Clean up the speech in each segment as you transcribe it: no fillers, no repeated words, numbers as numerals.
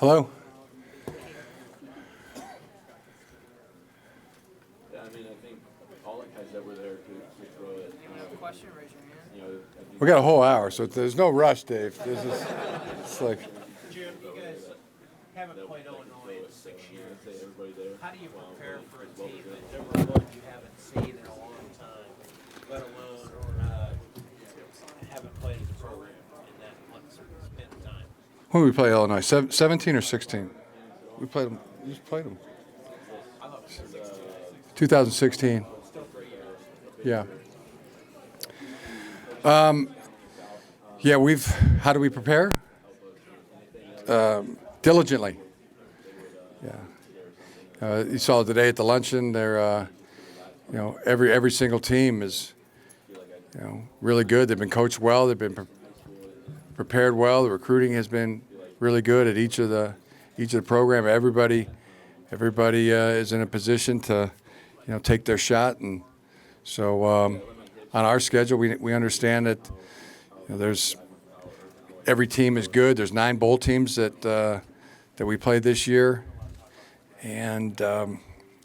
Hello? Yeah, I mean, I think all the guys that were there could throw it. If you have a question, raise your hand. We got a whole hour, so there's no rush, Dave. It's like, Jim, you guys haven't played Illinois in 6 years. How do you prepare for a team that number one you haven't seen in a long time, let alone haven't played as a program in that span of time? when did we play Illinois? 17 or 16? We played them. We just played them. 2016. Yeah. Yeah, how do we prepare? Diligently. Yeah. You saw today at the luncheon, they're, every single team is, really good. They've been coached well. They've been prepared well. The recruiting has been really good at each of the program. Everybody is in a position to, take their shot. And so on our schedule, we understand that there's every team is good. There's 9 bowl teams that we played this year, and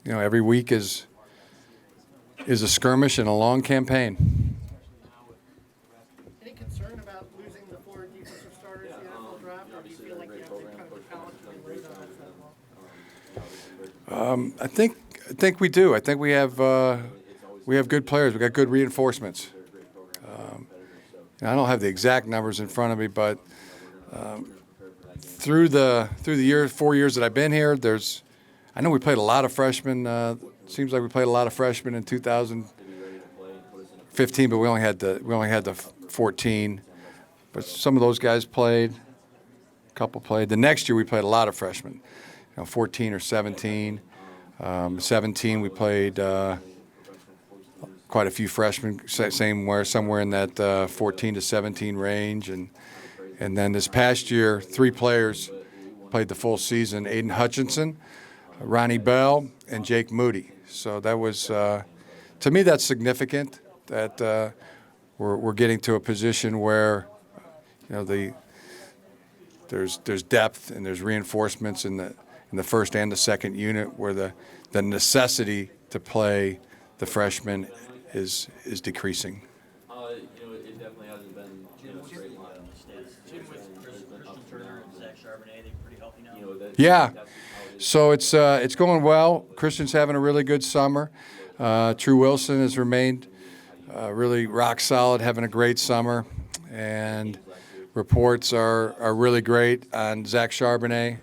every week is a skirmish and a long campaign. Any concern about losing the 4 defensive starters in the NFL draft, or do you feel like you have the kind of talent to raise on that well? I think we do. I think we have good players. We got good reinforcements. I don't have the exact numbers in front of me, but through the 4 years that I've been here, I know we played a lot of freshmen. Seems like we played a lot of freshmen in 2015, but we only had the 14. But some of those guys played. A couple played. The next year we played a lot of freshmen. 14 or 17. 17 we played quite a few freshmen. Somewhere in that 14 to 17 range, and then this past year 3 players played the full season: Aiden Hutchinson, Ronnie Bell, and Jake Moody. So that was, to me, that's significant that we're getting to a position where, there's depth and there's reinforcements in the first and the second unit, where the necessity to play the freshmen is decreasing. It definitely hasn't been a straight line. Jim, with Christian Turner and Zach Charbonnet, they pretty healthy now? Yeah. So it's going well. Christian's having a really good summer. True Wilson has remained really rock solid, having a great summer, and reports are really great on Zach Charbonnet.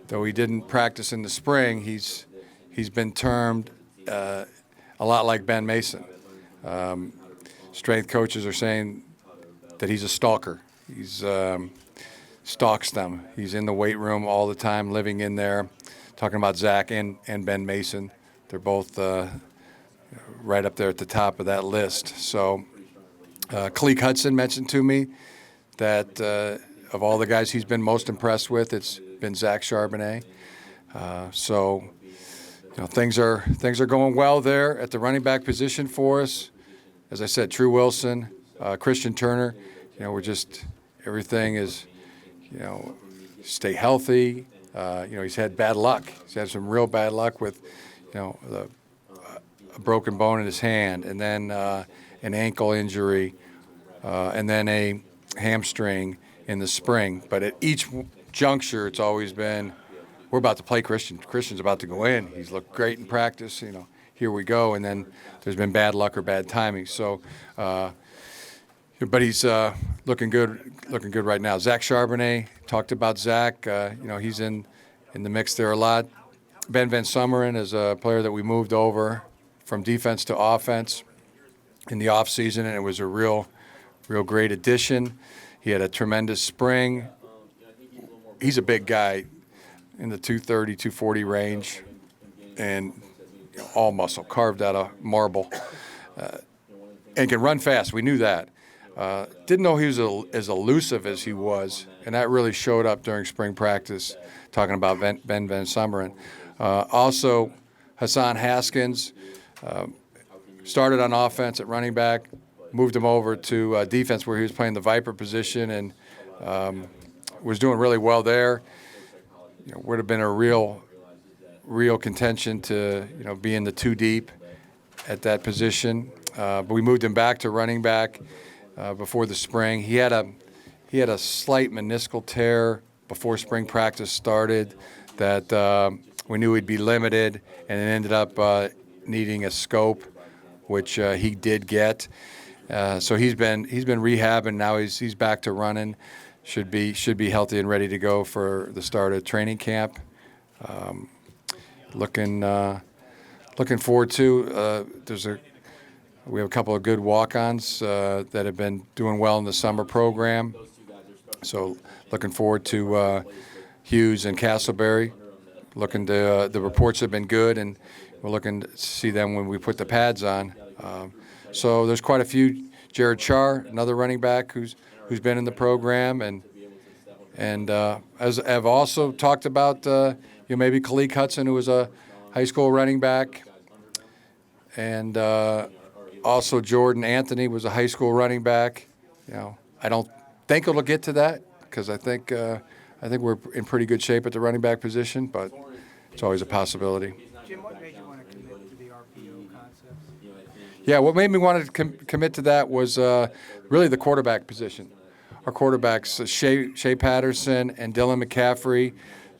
Though he didn't practice in the spring, he's been termed a lot like Ben Mason. Strength coaches are saying that he's a stalker. He's stalks them. He's in the weight room all the time, living in there. Talking about Zach and Ben Mason, they're both right up there at the top of that list. So Kalik Hudson mentioned to me that of all the guys he's been most impressed with, it's been Zach Charbonnet. So things are going well there at the running back position for us. As I said, True Wilson, Christian Turner. Everything is, stay healthy. He's had bad luck. He's had some real bad luck with, a broken bone in his hand, and then an ankle injury, and then a hamstring in the spring. But at each juncture, it's always been, we're about to play Christian. Christian's about to go in. He's looked great in practice. Here we go. And then there's been bad luck or bad timing. So, but he's looking good right now. Zach Charbonnet, talked about Zach. He's in the mix there a lot. Ben Van Summeren is a player that we moved over from defense to offense in the offseason, and it was a real great addition. He had a tremendous spring. He's a big guy in the 230, 240 range, and all muscle, carved out of marble, and can run fast. We knew that. Didn't know he was as elusive as he was, and that really showed up during spring practice, talking about Ben Van Summeren. Also, Hassan Haskins started on offense at running back, moved him over to defense where he was playing the Viper position, and was doing really well there. would have been a real contention to be in the two deep at that position. But we moved him back to running back before the spring. He had a slight meniscal tear before spring practice started that we knew he'd be limited, and it ended up needing a scope, which he did get. So he's been rehabbing. Now he's back to running. Should be healthy and ready to go for the start of training camp. Looking forward to. We have a couple of good walk-ons that have been doing well in the summer program. So looking forward to Hughes and Castleberry. The reports have been good, and we're looking to see them when we put the pads on. So there's quite a few. Jared Charr, another running back who's been in the program, and as I've also talked about, maybe Khaleke Hudson, who was a high school running back, and also Jordan Anthony was a high school running back. I don't think it'll get to that because I think we're in pretty good shape at the running back position, but it's always a possibility. Jim, what made you want to commit to the RPO concepts? Yeah, what made me want to commit to that was really the quarterback position. Our quarterbacks, Shea Patterson and Dylan McCaffrey,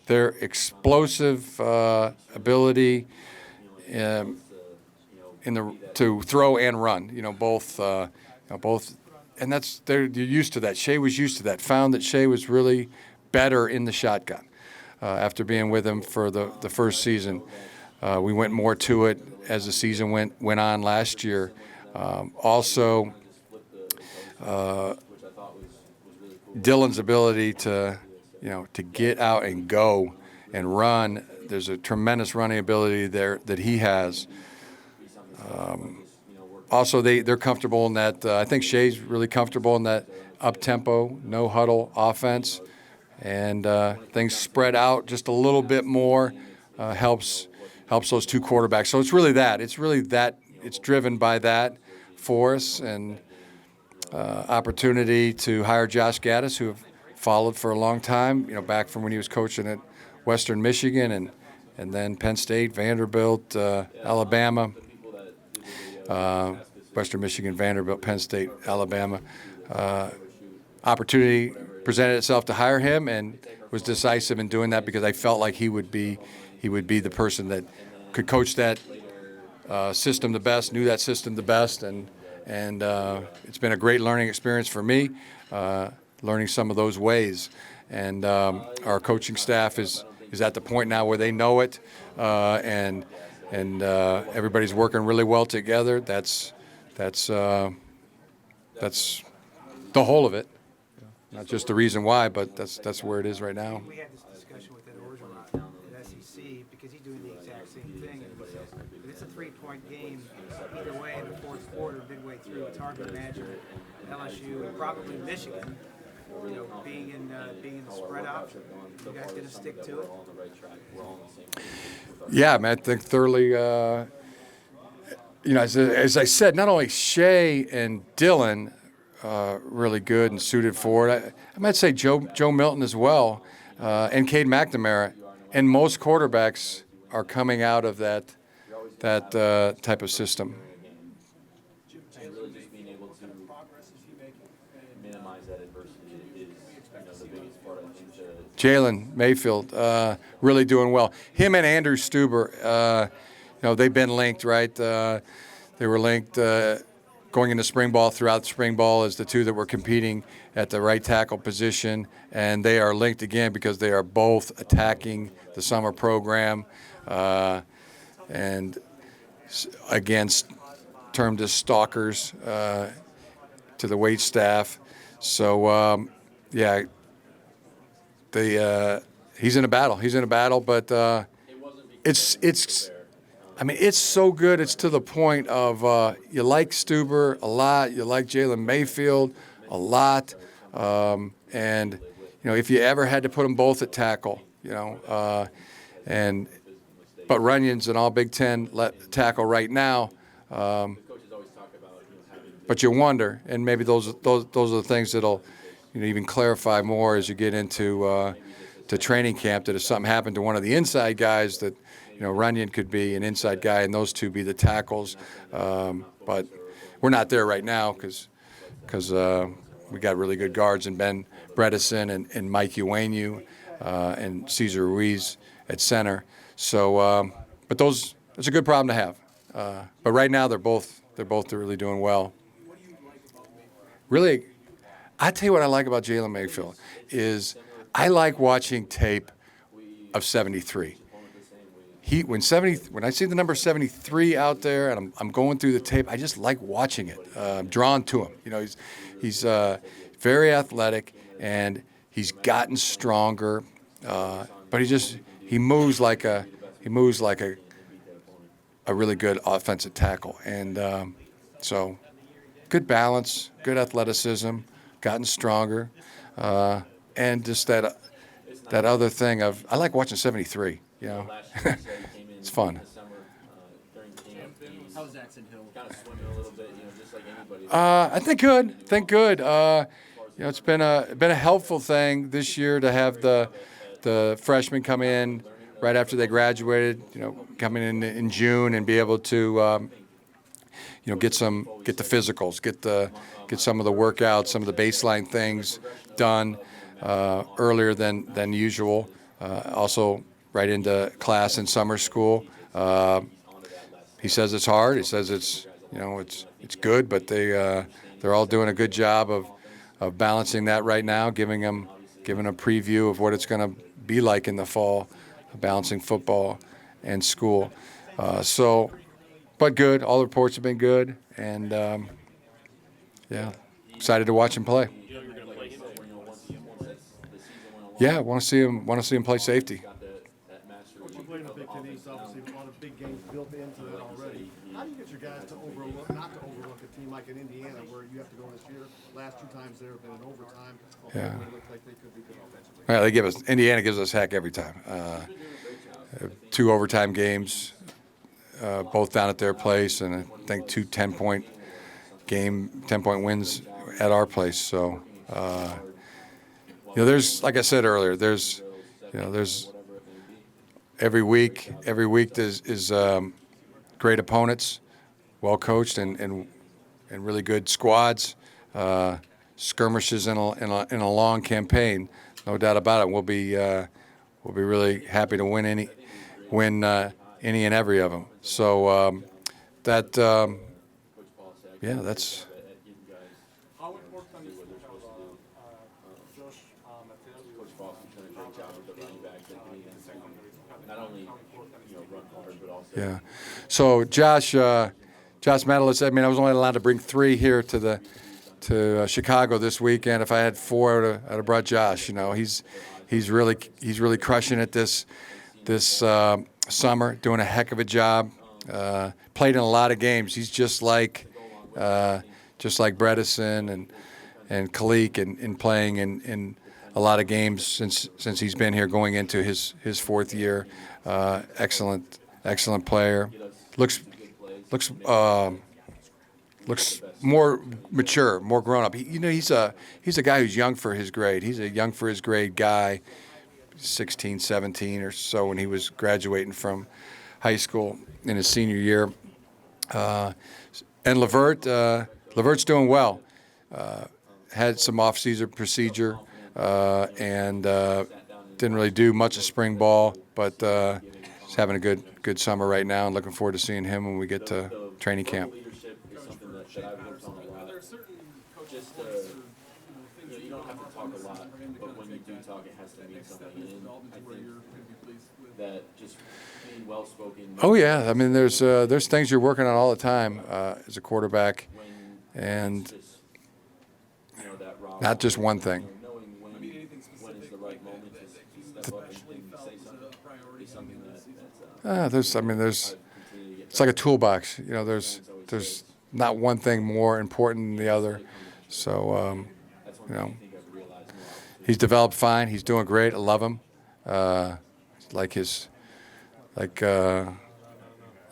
their explosive ability to throw and run. Both, and they're used to that. Shea was used to that. Found that Shea was really better in the shotgun after being with him for the first season. We went more to it as the season went on last year. Also, Dylan's ability to get out and go and run. There's a tremendous running ability there that he has. Also, they're comfortable in that. I think Shea's really comfortable in that up-tempo, no-huddle offense, and things spread out just a little bit more helps those two quarterbacks. So it's really that. It's driven by that for us, and opportunity to hire Josh Gaddis, who have followed for a long time, back from when he was coaching at Western Michigan and then Penn State, Vanderbilt, Alabama, Western Michigan, Vanderbilt, Penn State, Alabama. Opportunity presented itself to hire him, and was decisive in doing that because I felt like he would be the person that could coach that system the best, knew that system the best, and it's been a great learning experience for me, learning some of those ways. And our coaching staff is at the point now where they know it, and everybody's working really well together. That's the whole of it. Not just the reason why, but that's where it is right now. We had this discussion with Ed Orgeron at SEC because he's doing the exact same thing. If it's a 3-point game, either way in the fourth quarter, midway through, it's hard to imagine LSU and probably Michigan, being in the spread option. You guys going to stick to it? Yeah, man, I think thoroughly. As I said, not only Shea and Dylan. Really good and suited for it. I might say Joe Milton as well, and Cade McNamara. And most quarterbacks are coming out of that type of system. And really just being able to minimize that adversity is the biggest part, I think. Jalen Mayfield really doing well. Him and Andrew Stuber, they've been linked, right? They were linked. Going into spring ball, throughout spring ball, as the two that were competing at the right tackle position, and they are linked again because they are both attacking the summer program, and against termed as stalkers to the wait staff. So he's in a battle. But it's so good. It's to the point of you like Stuber a lot. You like Jalen Mayfield a lot. And, if you ever had to put them both at tackle, but Runyon's an all Big Ten tackle right now. But you wonder, and maybe those are the things that'll even clarify more as you get into to training camp that if something happened to one of the inside guys, that Runyon could be an inside guy and those two be the tackles. But we're not there right now because we got really good guards in Ben Bredesen and Mike Uwenu and Cesar Ruiz at center. So, but it's a good problem to have. But right now they're both really doing well. Really, I tell you what I like about Jalen Mayfield is I like watching tape of 73. When I see the number 73 out there and I'm going through the tape, I just like watching it. I'm drawn to him. He's very athletic and he's gotten stronger, but he moves like a really good offensive tackle, and so good balance, good athleticism, gotten stronger, and just that other thing of I like watching 73. It's fun. How's Jackson Hill? Kind of swimming a little bit, just like anybody. I think good. It's been a helpful thing this year to have the freshmen come in right after they graduated. Coming in June and be able to get the physicals, get some of the workouts, some of the baseline things done earlier than usual. Also, right into class in summer school. He says it's hard. He says it's good, but they're all doing a good job of balancing that right now, giving a preview of what it's going to be like in the fall, balancing football and school. But good. All the reports have been good, and excited to watch him play. Yeah, want to see him play safety. Playing the Big Ten East, obviously a lot of big games built into it already. How do you get your guys to not to overlook a team like in Indiana, where you have to go this year? Last 2 times there have been in overtime. Yeah. It looked like they could be good offensively. Yeah, Indiana gives us heck every time. 2 overtime games, both down at their place, and I think 2 10-point wins at our place. So, there's, like I said earlier, there's every week is great opponents, well coached, and really good squads, skirmishes in a long campaign, no doubt about it. We'll be really happy to win any and every of them. So that's. How important is Josh Yeah. So Josh Metellus, I was only allowed to bring 3 here to Chicago this weekend. If I had 4, I'd have brought Josh. He's really crushing it this summer, doing a heck of a job. Played in a lot of games. He's just like Bredesen and Kalik and playing in a lot of games since he's been here, going into his 4th year. Excellent player. Looks more mature, more grown up. He's a guy who's young for his grade. He's a young for his grade guy, 16, 17 or so when he was graduating from high school in his senior year. And Levert's doing well. Had some off-season procedure and didn't really do much of spring ball, but he's having a good summer right now, and looking forward to seeing him when we get to training camp. Leadership is something that I've worked on a lot. Just you don't have to talk a lot, but when you do talk, it has to mean something. And I think that just being well-spoken. Oh yeah, there's things you're working on all the time as a quarterback, and not just one thing. Knowing when is the right moment to step up and say something that's It's like a toolbox. There's not one thing more important than the other. So, he's developed fine. He's doing great. I love him. Like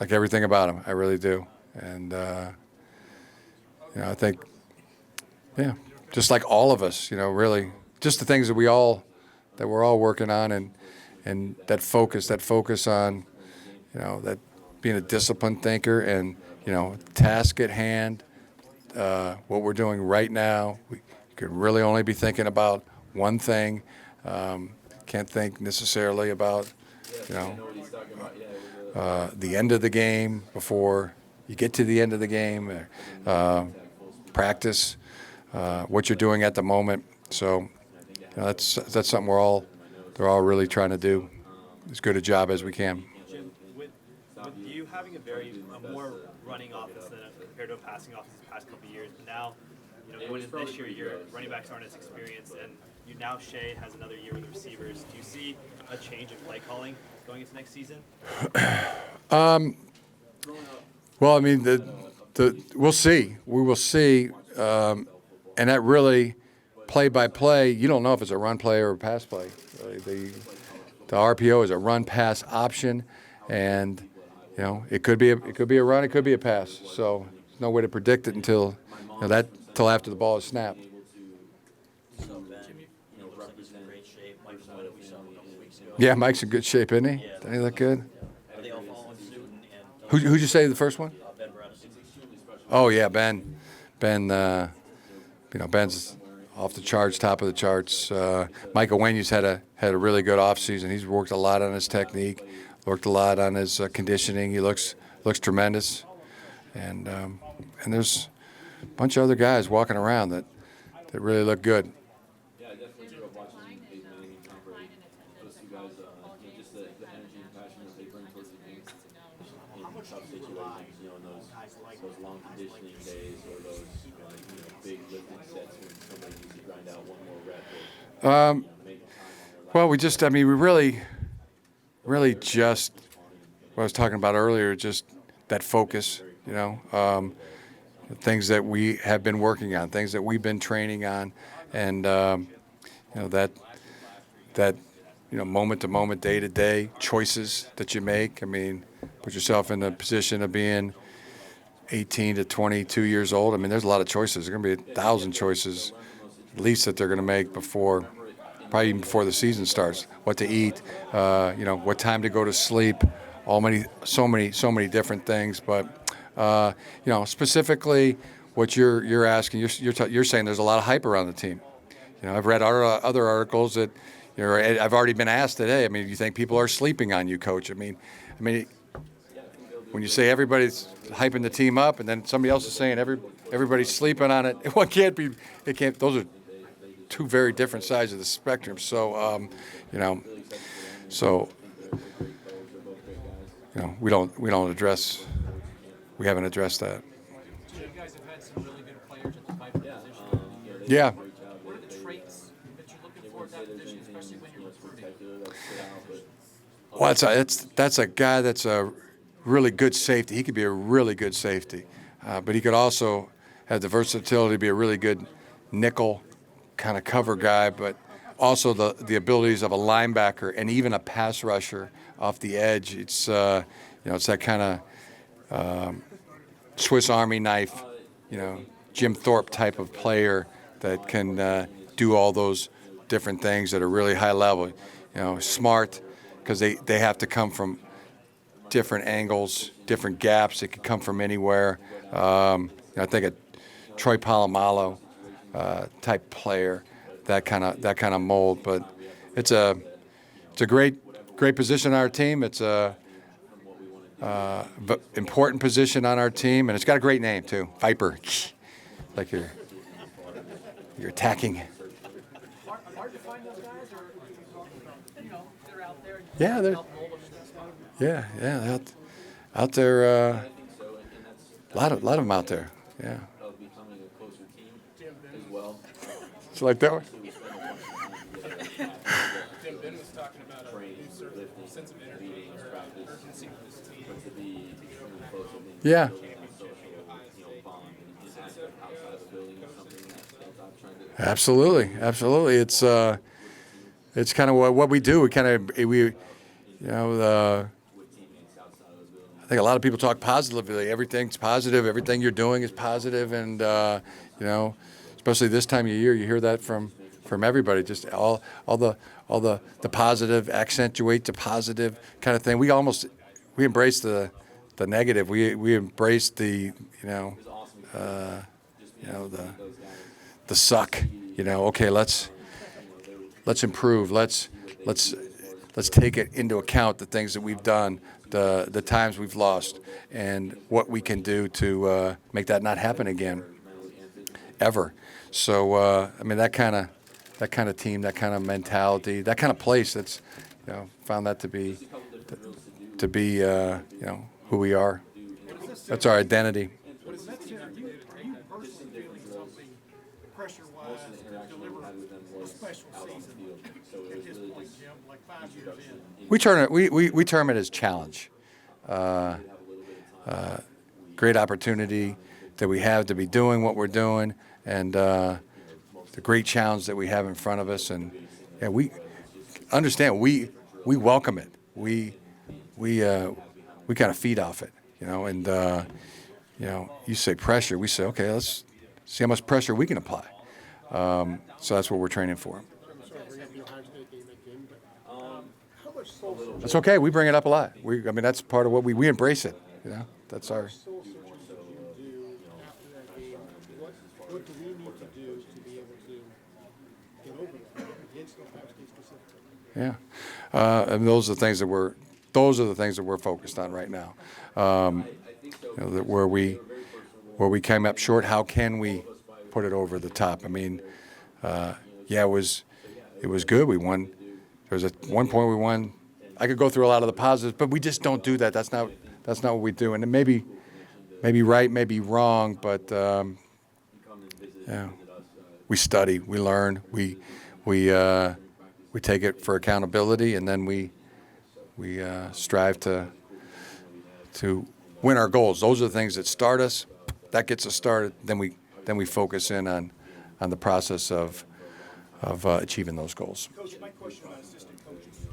everything about him. I really do. And I think, just like all of us, really, just the things that we all that we're all working on, and that focus on, that being a disciplined thinker and, task at hand, what we're doing right now. We could really only be thinking about one thing. Can't think necessarily about, the end of the game before you get to the end of the game. Practice what you're doing at the moment. So that's something they're all really trying to do as good a job as we can. Jim, with you having a more running offense than compared to a passing offense the past couple of years, but now, going into this year, your running backs aren't as experienced, and Shea has another year with the receivers. Do you see a change in play calling going into next season? Well, I mean, we'll see. We will see, and that really, play by play, you don't know if it's a run play or a pass play. The RPO is a run pass option, and it could be a run, it could be a pass. So there's no way to predict it until after the ball is snapped. Yeah, Mike's in good shape, isn't he? Doesn't he look good? Who'd you say the first one? Oh yeah, Ben. Ben's off the charts, top of the charts. Mike Owenyu's had a really good offseason. He's worked a lot on his technique, worked a lot on his conditioning. He looks tremendous, and there's a bunch of other guys walking around that really look good. Yeah, I definitely grew up watching Peyton Manning and Tom Brady. Those two guys, just the energy and passion that they bring towards the game in tough situations, in those long conditioning days or those big lifting sets when somebody needs to grind out one more rep. Well, we really just what I was talking about earlier, just that focus, things that we have been working on, things that we've been training on, and that moment to moment, day to day choices that you make. I mean, put yourself in the position of being 18 to 22 years old. I mean, there's a lot of choices. There's going to be 1,000 choices, at least, that they're going to make probably even before the season starts. What to eat, what time to go to sleep, so many different things. But specifically, what you're asking, you're saying there's a lot of hype around the team. I've read other articles that, I've already been asked today. I mean, do you think people are sleeping on you, Coach? I mean, when you say everybody's hyping the team up, and then somebody else is saying everybody's sleeping on it, it can't be. Those are two very different sides of the spectrum. So, we haven't addressed that. You guys have had some really good players at the Viper position. Yeah. What are the traits that you're looking for at that position, especially when you're recruiting? Well, that's a guy that's a really good safety. He could be a really good safety, but he could also have the versatility to be a really good nickel kind of cover guy, but also the abilities of a linebacker and even a pass rusher off the edge. It's it's that kind of Swiss Army knife, Jim Thorpe type of player that can do all those different things at a really high level. Smart, because they have to come from different angles, different gaps. It could come from anywhere. I think a Troy Polamalu type player, that kind of mold. But it's a great position on our team. It's a important position on our team, and it's got a great name too, Viper. Like you're attacking. Hard to find those guys, or they're out there. Yeah, they're out there. A lot of them out there. Yeah. Becoming a closer team as well. It's like that one. Jim, Ben was talking about a certain sense of energy or urgency with this team. But to be extremely close and Yeah. bond and aspect outside of the building is something that I'm trying to. Absolutely. It's kind of what we do. I think a lot of people talk positively. Everything's positive. Everything you're doing is positive, and especially this time of year, you hear that from from everybody. Just all the positive, accentuate the positive kind of thing. We embrace the negative. We embrace the the suck. Okay, let's improve. Let's take it into account the things that we've done, the times we've lost, and what we can do to make that not happen again, ever. So I mean, that kind of team, that kind of mentality, that kind of place. That's found that to be who we are. That's our identity. Are you personally feeling something pressure-wise to deliver a special season at this point, Jim, like 5 years in? We term it as challenge. Great opportunity that we have to be doing what we're doing, and the great challenge that we have in front of us. And we understand we welcome it. We kind of feed off it, And you say pressure, we say, okay, let's see how much pressure we can apply. So that's what we're training for. That's okay. We bring it up a lot. I mean, that's part of what we embrace it. That's our. Soul searching did you do after that game? What do we need to do to be able to get over that against Ohio State specifically? Yeah, and those are the things that we're focused on right now. Where we came up short, how can we put it over the top? I mean, it was good. We won. There was one point we won. I could go through a lot of the positives, but we just don't do that. That's not what we do. And it maybe right, maybe wrong, but we study, we learn, we take it for accountability, and then we strive to win our goals. Those are the things that start us. That gets us started. Then we focus in on the process of achieving those goals. Coach, my question about assistant coaches.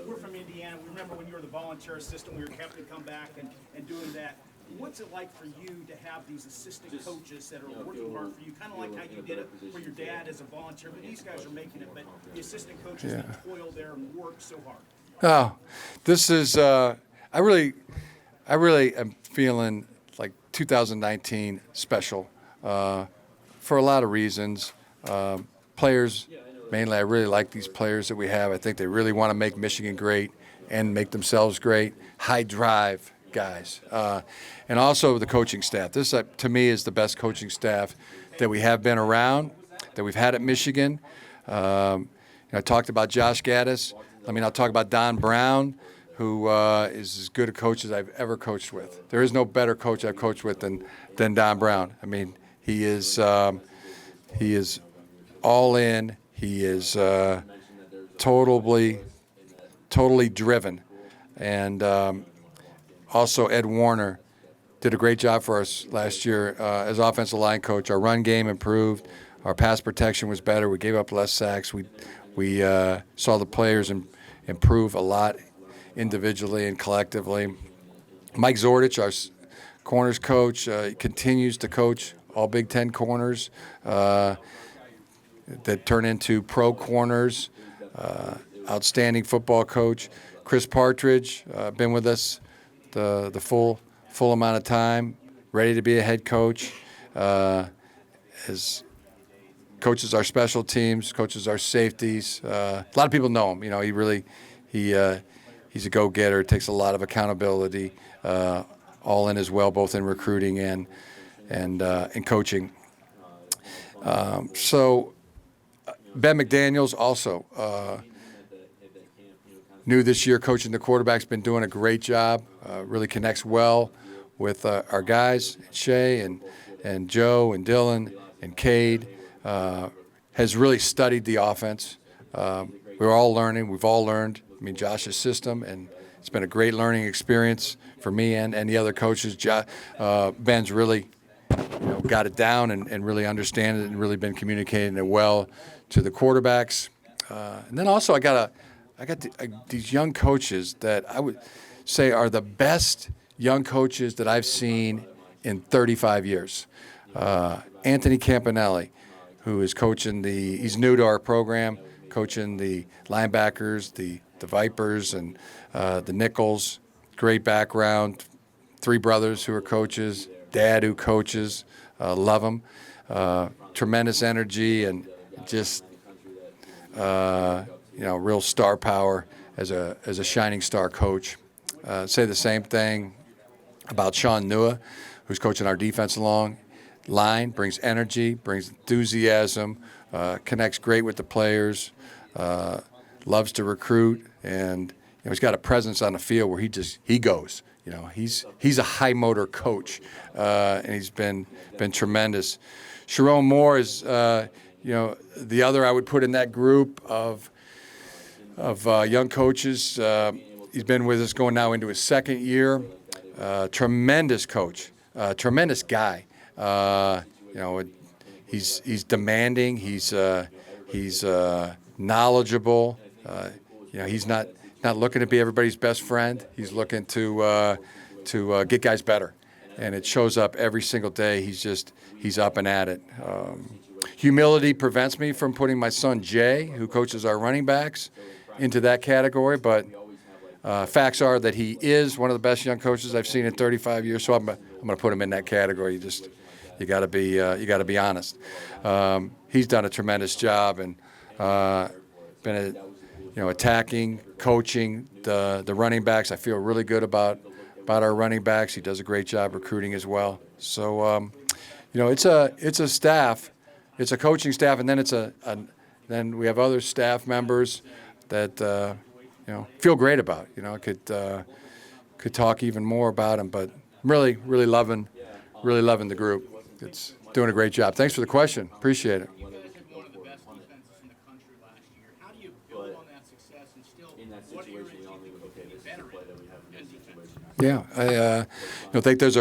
We're from Indiana. We remember when you were the volunteer assistant, we were having to come back and doing that. What's it like for you to have these assistant coaches that are working hard for you, kind of like how you did it for your dad as a volunteer? But these guys are making it, but the assistant coaches that toil there and work so hard. Oh, this is I really am feeling like 2019 special for a lot of reasons. Players, mainly, I really like these players that we have. I think they really want to make Michigan great and make themselves great. High drive guys, and also the coaching staff. This, to me, is the best coaching staff that we have been around, that we've had at Michigan. I talked about Josh Gaddis. I'll talk about Don Brown, who is as good a coach as I've ever coached with. There is no better coach I've coached with than Don Brown. I mean, he is all in. He is totally driven, and also Ed Warner did a great job for us last year as offensive line coach. Our run game improved. Our pass protection was better. We gave up less sacks. We saw the players improve a lot individually and collectively. Mike Zordich, our corners coach, continues to coach all Big Ten corners that turn into pro corners. Outstanding football coach. Chris Partridge, been with us the full amount of time, ready to be a head coach. Coaches our special teams, coaches our safeties. A lot of people know him. He's a go-getter. Takes a lot of accountability, all in as well, both in recruiting and in coaching. So Ben McDaniels also new this year, coaching the quarterbacks. Been doing a great job. Really connects well with our guys, Shea and Joe and Dylan and Cade. Has really studied the offense. We're all learning. We've all learned. Josh's system, and it's been a great learning experience for me and the other coaches. Ben's really got it down and really understand it and really been communicating it well to the quarterbacks. And then also I got these young coaches that I would say are the best young coaches that I've seen in 35 years. Anthony Campanelli, who is coaching he's new to our program, coaching the linebackers, the Vipers, and the Nickels. Great background. 3 brothers who are coaches, dad who coaches, love him. Tremendous energy and just real star power as a shining star coach. Say the same thing about Sean Nua, who's coaching our defensive line, brings energy, brings enthusiasm, connects great with the players, loves to recruit, and he's got a presence on the field where he goes. He's a high motor coach, and he's been tremendous. Sharon Moore is the other I would put in that group of young coaches. He's been with us going now into his 2nd year. Tremendous coach, tremendous guy. He's demanding. He's knowledgeable. He's not looking to be everybody's best friend. He's looking to get guys better, and it shows up every single day. He's up and at it. Humility prevents me from putting my son Jay, who coaches our running backs, into that category, but facts are that he is one of the best young coaches I've seen in 35 years. So I'm going to put him in that category. You got to be honest. He's done a tremendous job and been attacking, coaching the running backs. I feel really good about our running backs. He does a great job recruiting as well. So it's a staff. It's a coaching staff, and then then we have other staff members that feel great about. Could talk even more about them, but really loving the group. It's doing a great job. Thanks for the question. Appreciate it. You guys had one of the best defenses in the country last year. How do you build on that success and still, what areas do you think we can be better in defense? Yeah, I think there's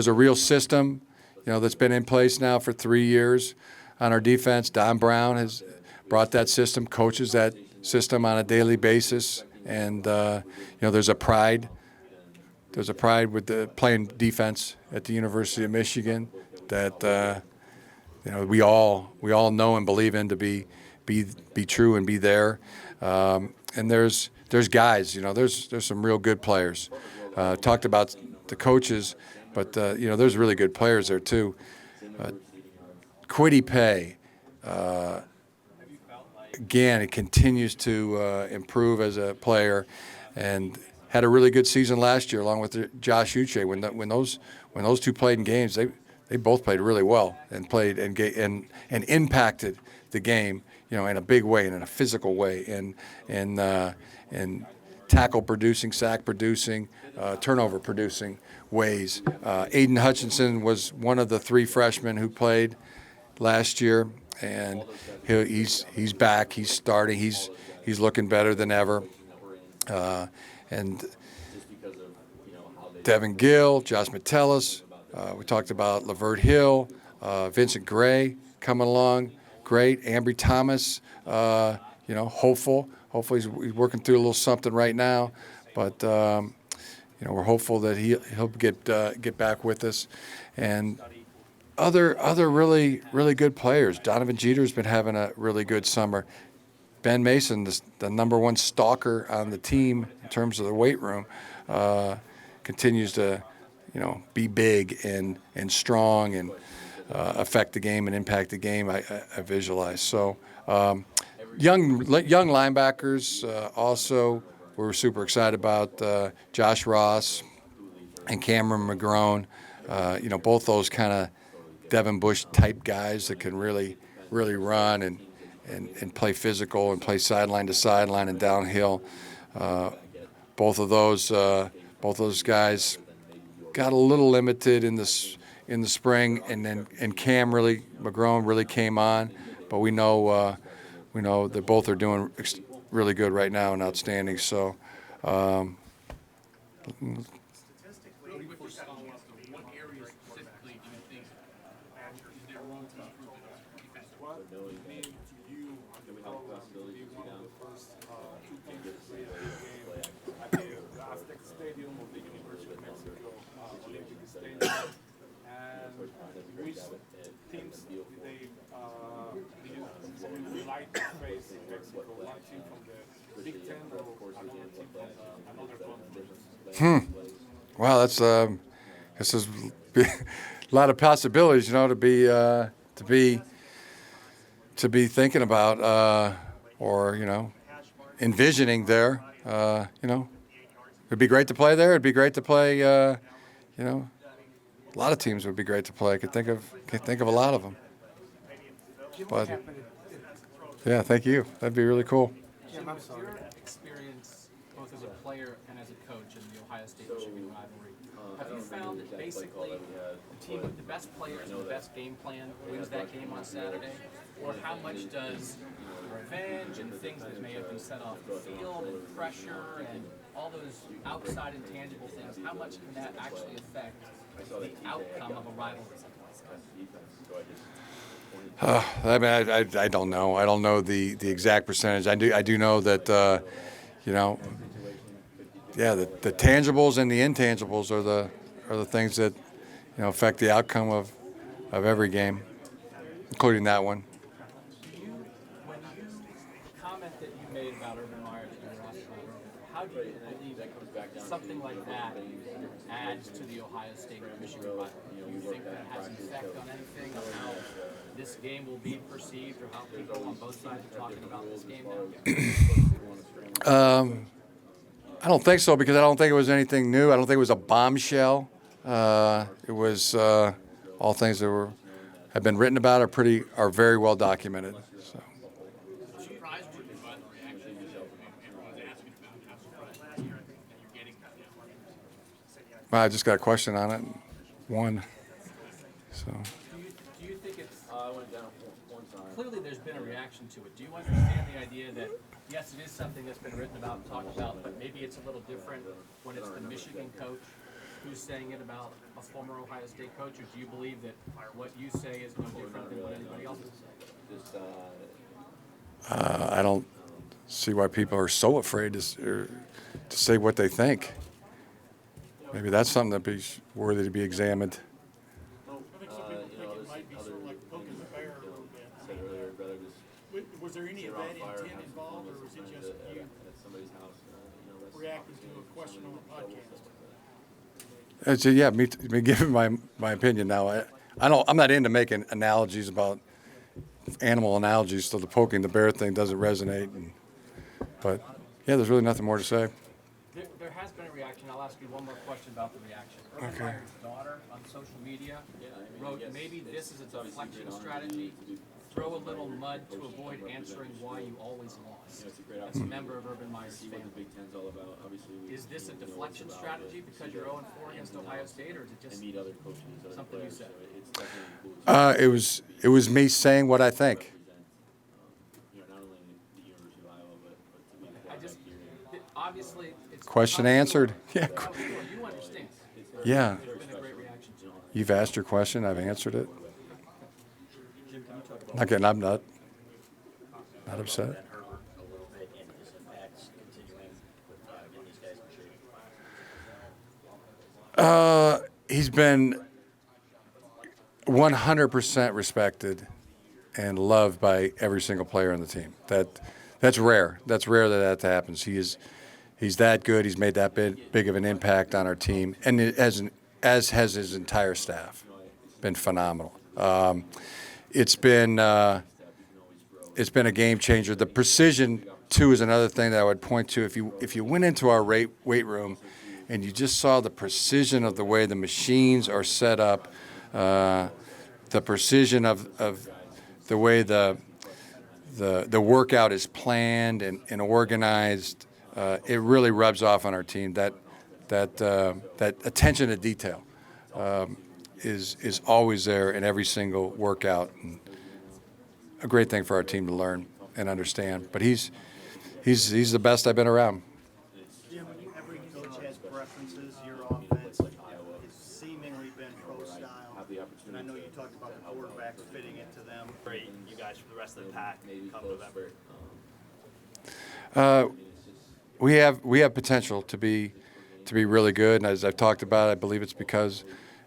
a real system, that's been in place now for 3 years on our defense. Don Brown has brought that system, coaches that system on a daily basis, and there's a pride with playing defense at the University of Michigan that we all know and believe in to be true and be there. And there's guys, there's some real good players. Talked about the coaches, but there's really good players there too. Kwity Paye, again, it continues to improve as a player, and had a really good season last year along with Josh Uche. When those two played in games, they both played really well and played and impacted the game, in a big way and in a physical way, and tackle producing, sack producing, turnover producing ways. Aiden Hutchinson was one of the 3 freshmen who played last year, and he's back. He's starting. He's looking better than ever. And Devin Gill, Josh Metellus. We talked about Lavert Hill, Vincent Gray coming along. Great. Ambry Thomas, hopeful. Hopefully he's working through a little something right now, but we're hopeful that he'll get back with us. And other really good players. Donovan Jeter's been having a really good summer. Ben Mason, the number 1 stalker on the team in terms of the weight room, continues to be big and strong and affect the game and impact the game. I visualize. So young linebackers also we're super excited about. Josh Ross and Cameron McGrone. Both those kind of Devin Bush type guys that can really run and play physical and play sideline to sideline and downhill. Both of those guys got a little limited in the spring, and Cam McGrone really came on, but we know that both are doing really good right now and outstanding. So. Teams, they Wow, that's this is a lot of possibilities, you know, to be thinking about or you know envisioning there. You know, it'd be great to play there. It'd be great to play. You know, a lot of teams would be great to play. I could think of a lot of them. But yeah, thank you. That'd be really cool. Jim, I'm sorry. Your experience, both as a player and as a coach in the Ohio State-Michigan rivalry, have you found that basically the team with the best players and the best game plan wins that game on Saturday? Or how much does revenge and things that may have been set off the field and pressure and all those outside intangible things, how much can that actually affect the outcome of a rivalry? I mean, I don't know. I don't know the exact percentage. I do know that you know, yeah, the tangibles and the intangibles are the things that you know affect the outcome of every game, including that one. When you comment that you made about Urban Meyer that you were asked about earlier, how do you believe that something like that adds to the Ohio State-Michigan rivalry? Do you think that has an effect on anything, on how this game will be perceived, or how people on both sides are talking about this game now? I don't think so because I don't think it was anything new. I don't think it was a bombshell. It was all things that have been written about are very well documented. So. Surprised you by the reaction everyone's asking about how surprised you're getting that. I just got a question on it. One. So. Do you think it's I went down one time. clearly there's been a reaction to it? Do you understand the idea that yes, it is something that's been written about and talked about, but maybe it's a little different when it's the Michigan coach who's saying it about a former Ohio State coach, or do you believe that what you say is no different than what anybody else is saying? I don't see why people are so afraid to say what they think. Maybe that's something that'd be worthy to be examined. I think some people think it might be sort of like poking the bear a little bit. Was there any of that intent involved, or was it just you reacting to a question on a podcast? Yeah, me giving my opinion now. I'm not into making analogies about animal analogies, so the poking the bear thing doesn't resonate. But yeah, there's really nothing more to say. There has been a reaction. I'll ask you one more question about the reaction. Urban Okay. Meyer's daughter on social media wrote, maybe this is a deflection strategy. Throw a little mud to avoid answering why you always lost. As a member of Urban Meyer's family. Is this a deflection strategy because you're 0-4 against Ohio State, or is it just something you said? It was me saying what I think. Obviously, it's Question answered. Yeah. You understand. Yeah. There's been a great reaction to it. You've asked your question. I've answered it. Again, I'm not upset. He's been 100% respected and loved by every single player on the team. That's rare. That's rare that happens. He's that good. He's made that big of an impact on our team, and as has his entire staff. Been phenomenal. It's been a game changer. The precision too is another thing that I would point to. If you went into our weight room and you just saw the precision of the way the machines are set up, the precision of the way the workout is planned and organized, it really rubs off on our team. That attention to detail is always there in every single workout. And a great thing for our team to learn and understand. But he's the best I've been around. Jim, every coach has preferences. Your offense has seemingly been pro style. And I know you talked about the quarterbacks fitting into them. Great, you guys for the rest of the pack come November. We have potential to be really good, and as I've talked about, I believe it's because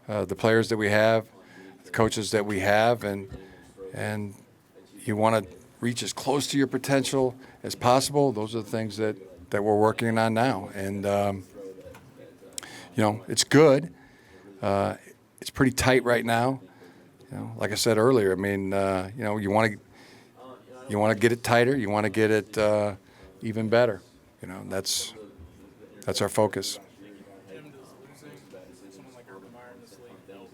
the players that we have, the coaches that we have, and you want reach as close to your potential as possible. Those are the things that we're working on now. And, it's good. It's pretty tight right now. Like I said earlier, I mean, you want to get it tighter. You want to get it even better. That's our focus. Jim, does losing someone like Harbaugh in this league help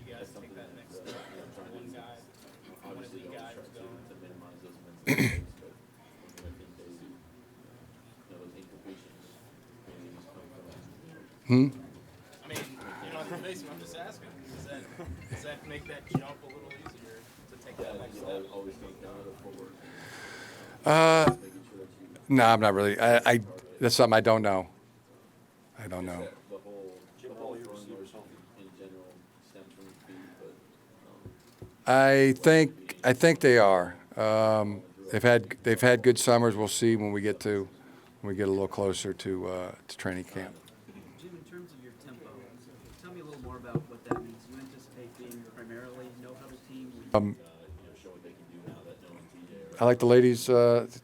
you guys take that next step? One guy, one of the guys is going. I mean, I'm just asking. Does that make that jump a little easier to take that next step? No, I'm not really. I that's something I don't know. I don't know. I think they are. They've had good summers. We'll see when we get a little closer to training camp. Jim, in terms of your tempo, tell me a little more about what that means. You anticipate being primarily no-huddle team? I like the ladies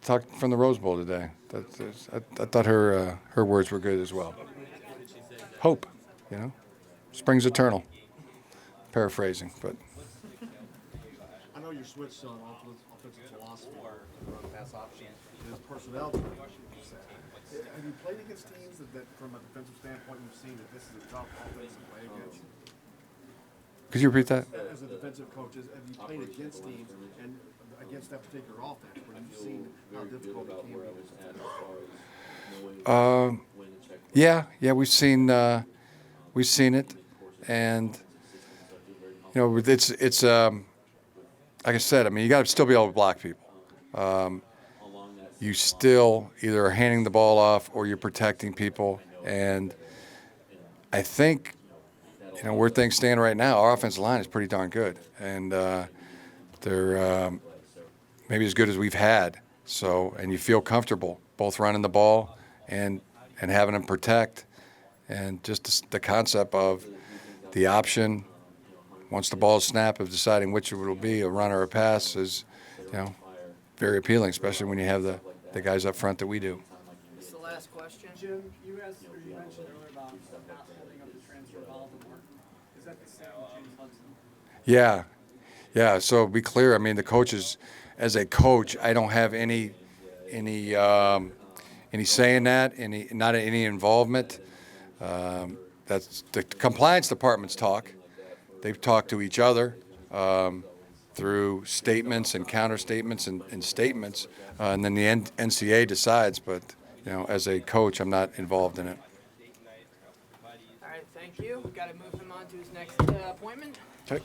talk from the Rose Bowl today. I thought her words were good as well. Hope, spring's eternal. Paraphrasing, but. I know you switched on offensive philosophy on pass option. There's personnel. Have you played against teams that, from a defensive standpoint, you've seen that this is a tough offense to play against? Could you repeat that? As a defensive coach, have you played against teams and against that particular offense where you've seen how difficult it can be? Yeah, we've seen it, and it's like I said. I mean, you got to still be able to block people. You still either are handing the ball off or you're protecting people, and I think where things stand right now, our offensive line is pretty darn good, and they're maybe as good as we've had. So, and you feel comfortable both running the ball and having them protect, and just the concept of the option once the ball is snapped of deciding which it will be, a run or a pass, is very appealing, especially when you have the guys up front that we do. This is the last question. Jim, you mentioned earlier about not holding up the transfer of Baltimore. Is that the same with James Hudson? Yeah. So be clear. I mean, the coaches, as a coach, I don't have any say in that, not any involvement. That's the compliance department's talk. They've talked to each other through statements and counter statements and statements, and then the NCAA decides. But as a coach, I'm not involved in it. All right, thank you. We've got to move him on to his next appointment. Okay.